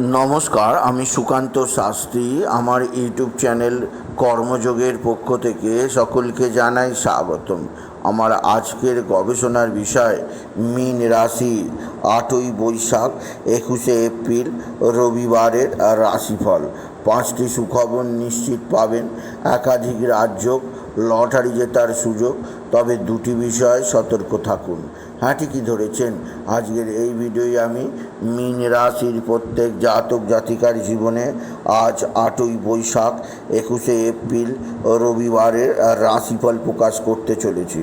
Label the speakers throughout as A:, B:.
A: নমস্কার, আমি সুকান্ত শাস্ত্রী। আমার ইউটিউব চ্যানেল কর্মযোগের পক্ষ থেকে সকলকে জানাই স্বাগতম। আমার আজকের গবেষণার বিষয় মীন রাশি, 8ই বৈশাখ 21শে এপ্রিল রবিবারের রাশিফল। 5টি সুখবর নিশ্চিত পাবেন, একাধিক রাজযোগ, লটারি জেতার সুযোগ। তবে 2টি বিষয়ে সতর্ক থাকুন। হ্যাঁ, ঠিকই ধরেছেন। আজকের এই ভিডিওয় আমি মীন রাশির প্রত্যেক জাতক জাতিকার জীবনে আজ 8ই বৈশাখ 21শে এপ্রিল রবিবারের রাশিফল প্রকাশ করতে চলেছি।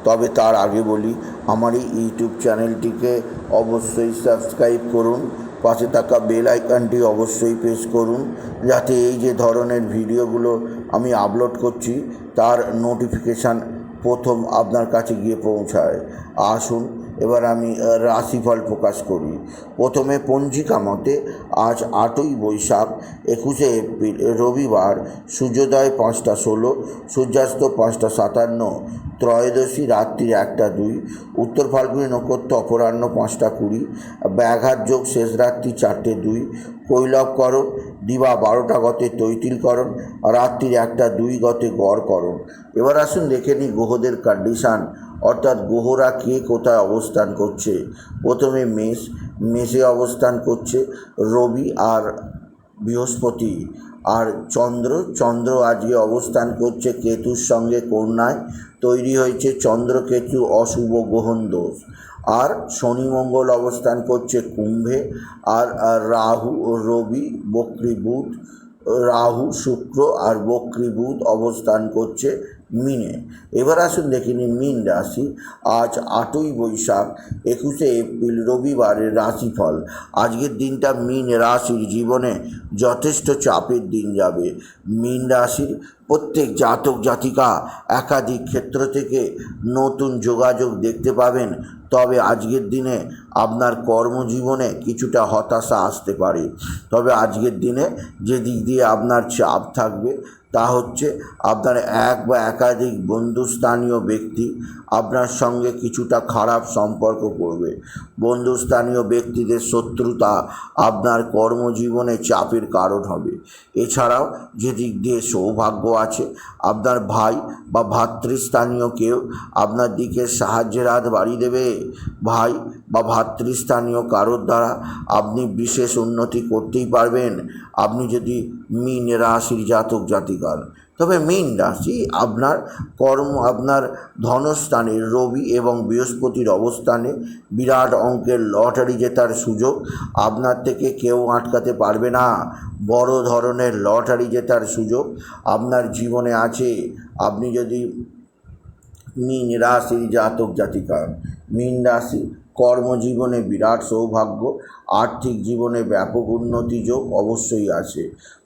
A: তবে তার আগে বলি, আমার এই ইউটিউব চ্যানেলটিকে অবশ্যই সাবস্ক্রাইব করুন, পাশে থাকা বেল আইকনটি অবশ্যই প্রেস করুন, যাতে এই যে ধরনের ভিডিওগুলো আমি আপলোড করছি তার নোটিফিকেশান প্রথম আপনার কাছে গিয়ে পৌঁছায়। আসুন এবার আমি রাশিফল প্রকাশ করি। প্রথমে পঞ্জিকা মতে আজ 8ই বৈশাখ 21শে এপ্রিল রবিবার, সূর্যোদয় 5টা 16, সূর্যাস্ত 5টা 57, ত্রয়োদশী রাত্রি 1টা 2, উত্তর ফাল্গুনী নক্ষত্র অপরাহ্ন 5টা 20, ব্যাঘাত যোগ শেষ রাত্রি 4টে 2, কৈলবকরণ দিবা 12টা গতে তৈতিলকরণ, রাত্রির 1টা 2 গতে গড়করণ। এবার আসুন দেখে নিই গ্রহদের কন্ডিশান, অর্থাৎ গ্রহরা কে কোথায় অবস্থান করছে। প্রথমে মেষে অবস্থান করছে রবি আর বৃহস্পতি। আর চন্দ্র আজকে অবস্থান করছে কেতুর সঙ্গে কন্যায়। তৈরি হয়েছে চন্দ্রকেতু অশুভ গ্রহণ দোষ। আর শনি মঙ্গল অবস্থান করছে কুম্ভে। আর রাহু রবি বক্রী বুধ, রাহু শুক্র আর বক্রী বুধ অবস্থান করছে মিনে। এবার আসুন দেখে নিই মীন রাশি, আজ 8ই বৈশাখ 21শে এপ্রিল রবিবারের রাশিফল। আজকের দিনটা মীন রাশির জীবনে যথেষ্ট চাপের দিন যাবে। মীন রাশির প্রত্যেক জাতক জাতিকা একাধিক ক্ষেত্র থেকে নতুন যোগাযোগ দেখতে পাবেন। তবে আজকের দিনে আপনার কর্মজীবনে কিছুটা হতাশা আসতে পারে। তবে আজকের দিনে যে দিক দিয়ে আপনার চাপ থাকবে তা হচ্ছে আপনার এক বা একাধিক বন্ধুস্থানীয় ব্যক্তি আপনার সঙ্গে কিছুটা খারাপ সম্পর্ক করবে। বন্ধুস্থানীয় ব্যক্তিদের শত্রুতা আপনার কর্মজীবনে চাপের কারণ হবে। এছাড়াও যে দিক দিয়ে সৌভাগ্য আছে, আপনার ভাই বা ভাতৃস্থানীয় কেউ আপনার দিকে সাহায্যের হাত বাড়িয়ে দেবে। ভাই বা ভাতৃস্থানীয় কারোর দ্বারা আপনি বিশেষ উন্নতি করতেই পারবেন, আপনি যদি মীন রাশির জাতক জাতিকার। তবে মীন রাশি আপনার আপনার ধনস্থানে রবি এবং বৃহস্পতির অবস্থানে বিরাট অঙ্কের লটারি জেতার সুযোগ। আপনার থেকে কেউ আটকাতে পারবে না। বড় ধরনের লটারি জেতার সুযোগ আপনার জীবনে আছে। আপনি যদি মীন রাশির জাতক জাতিকা। মীন রাশি কর্মজীবনে বিরাট সৌভাগ্য, আর্থিক জীবনে ব্যাপক উন্নতি যোগ অবশ্যই আছে।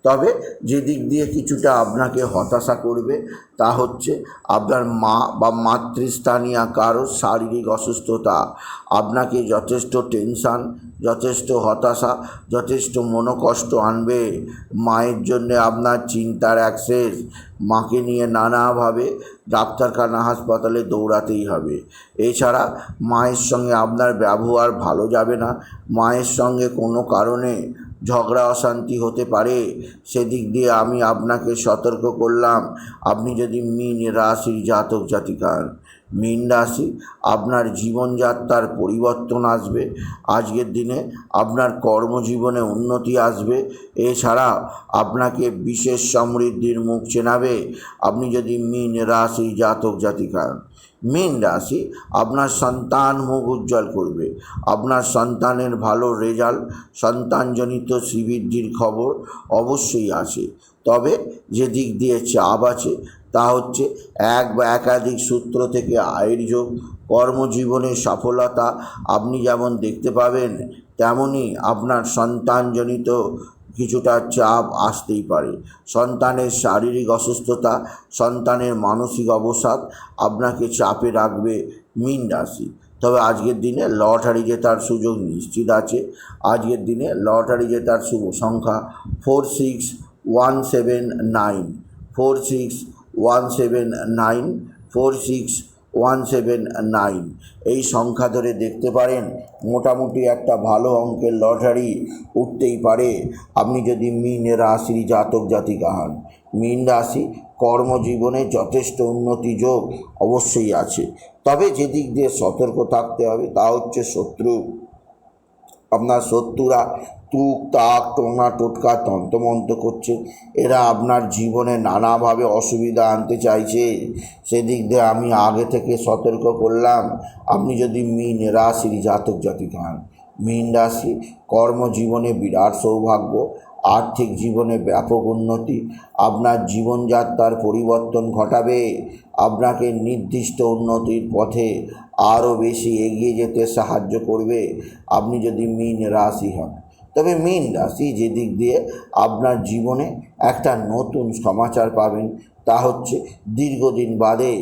A: তবে যে দিক দিয়ে কিছুটা আপনাকে হতাশা করবে তা হচ্ছে আপনার মা বা মাতৃস্থানীয় কারো শারীরিক অসুস্থতা। আপনাকে যথেষ্ট টেনশান, যথেষ্ট হতাশা, যথেষ্ট মনোকষ্ট আনবে। মায়ের জন্যে আপনার চিন্তার অ্যাক্সেস। মাকে নিয়ে নানাভাবে ডাক্তারখানা হাসপাতালে দৌড়াতেই হবে। এছাড়া মায়ের সঙ্গে আপনার ব্যবহার ভালো যাবে না। মায়ের সঙ্গে কোনো কারণে ঝগড়া অশান্তি হতে পারে, সেদিক দিয়ে আমি আপনাকে সতর্ক করলাম। আপনি যদি মীন রাশির জাতক জাতিকার। মীন রাশি আপনার জীবনযাত্রার পরিবর্তন আসবে। আজকের দিনে আপনার কর্মজীবনে উন্নতি আসবে। এছাড়া আপনাকে বিশেষ সমৃদ্ধির মুখ চেনাবে আপনি যদি মীন রাশির জাতক জাতিকার। মীন রাশি আপনার সন্তান মুখ উজ্জ্বল করবে। আপনার সন্তানের ভালো রেজাল্ট, সন্তানজনিত শ্রীবৃদ্ধির খবর অবশ্যই আসে। তবে যে দিক দিয়ে চাপ আছে তা হচ্ছে এক বা একাধিক সূত্র থেকে আয়ের যোগ। কর্মজীবনে সফলতা আপনি যেমন দেখতে পাবেন, তেমনই আপনার সন্তানজনিত কিছুটা চাপ আসতেই পারে। সন্তানের শারীরিক অসুস্থতা, সন্তানের মানসিক অবসাদ আপনাকে চাপে রাখবে মীন রাশি। তবে আজকের দিনে লটারি জেতার সুযোগ নিশ্চিত আছে। আজকের দিনে লটারি জেতার শুভ সংখ্যা 46179, 46179, 179 এই সংখ্যা ধরে দেখতে পারেন মোটামুটি একটা ভালো অঙ্কের লটারি উঠতেই পারে আপনি যদি মীন রাশির জাতক জাতিকা হন। মীন রাশি কর্মজীবনে যথেষ্ট উন্নতি যোগ অবশ্যই আছে, তবে যেদিক দিয়ে সতর্ক থাকতে হবে তা হচ্ছে শত্রু। আপনার শত্রুরা তুক তাক টোনা টোটকা তন্ত্রমন্ত্র করছে, এরা আপনার জীবনে নানাভাবে অসুবিধা আনতে চাইছে, সেদিক দিয়ে আমি আগে থেকে সতর্ক করলাম। আপনি যদি মীন রাশির জাতক জাতিকা হন, মীন রাশি কর্মজীবনে বিরাট সৌভাগ্য, আর্থিক জীবনে ব্যাপক উন্নতি, আপনার জীবনযাত্রার পরিবর্তন ঘটাবে, আপনাকে নির্দিষ্ট উন্নতির পথে আরও বেশি এগিয়ে যেতে সাহায্য করবে আপনি যদি মীন রাশি হন। তবে মীন রাশি যেদিক দিয়ে আপনার জীবনে একটা নতুন সমাচার পাবেন তা হচ্ছে দীর্ঘদিন বাদে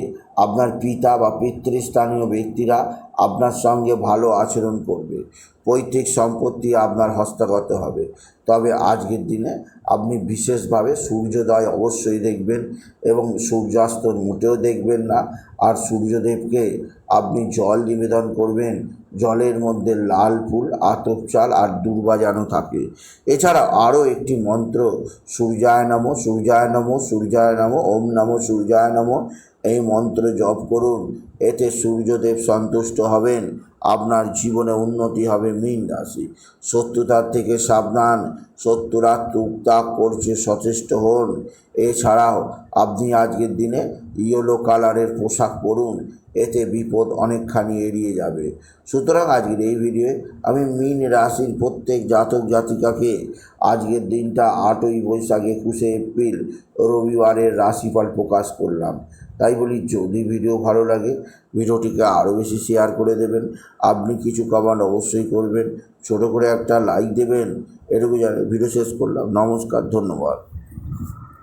A: আপনার পিতা বা পিতৃস্থানীয় ব্যক্তিরা আপনার সঙ্গে ভালো আচরণ করবে, পৈতৃক সম্পত্তি আপনার হস্তগত হবে। তবে আজকের দিনে আপনি বিশেষভাবে সূর্যোদয় অবশ্যই দেখবেন এবং সূর্যাস্ত মোটেও দেখবেন না। আর সূর্যদেবকে আপনি জল নিবেদন করবেন, জলের মধ্যে লাল ফুল, আতপ চাল আর দুর্বা বাজানো থাকে। এছাড়া আরও একটি মন্ত্র সূর্যায় নমঃ সূর্যায় নমঃ সূর্যায় নমঃ ওম নমঃ সূর্যায় নমঃ, এই মন্ত্র জপ করুন, এতে সূর্যদেব সন্তুষ্ট হবেন, আপনার জীবনে উন্নতি হবে। মীন রাশি শত্রুতার থেকে সাবধান, শত্রুরা টুকটাক করছে, সচেষ্ট হন। এছাড়াও আপনি আজকের দিনে ইয়েলো কালারের পোশাক পরুন, এতে বিপদ অনেকখানি এড়িয়ে যাবে। সুতরাং আজকের এই ভিডিওয়ে আমি মীন রাশির প্রত্যেক জাতক জাতিকাকে আজকের দিনটা 8ই বৈশাখ 21শে এপ্রিল রবিবারের রাশিফল প্রকাশ করলাম। তাই বলি, যদি ভিডিও ভালো লাগে ভিডিওটিকে আরও বেশি শেয়ার করে দেবেন, আপনি কিছু কমেন্ট অবশ্যই করবেন, ছোট করে একটা লাইক দেবেন, এটুকু জানি। ভিডিও শেষ করলাম, নমস্কার, ধন্যবাদ।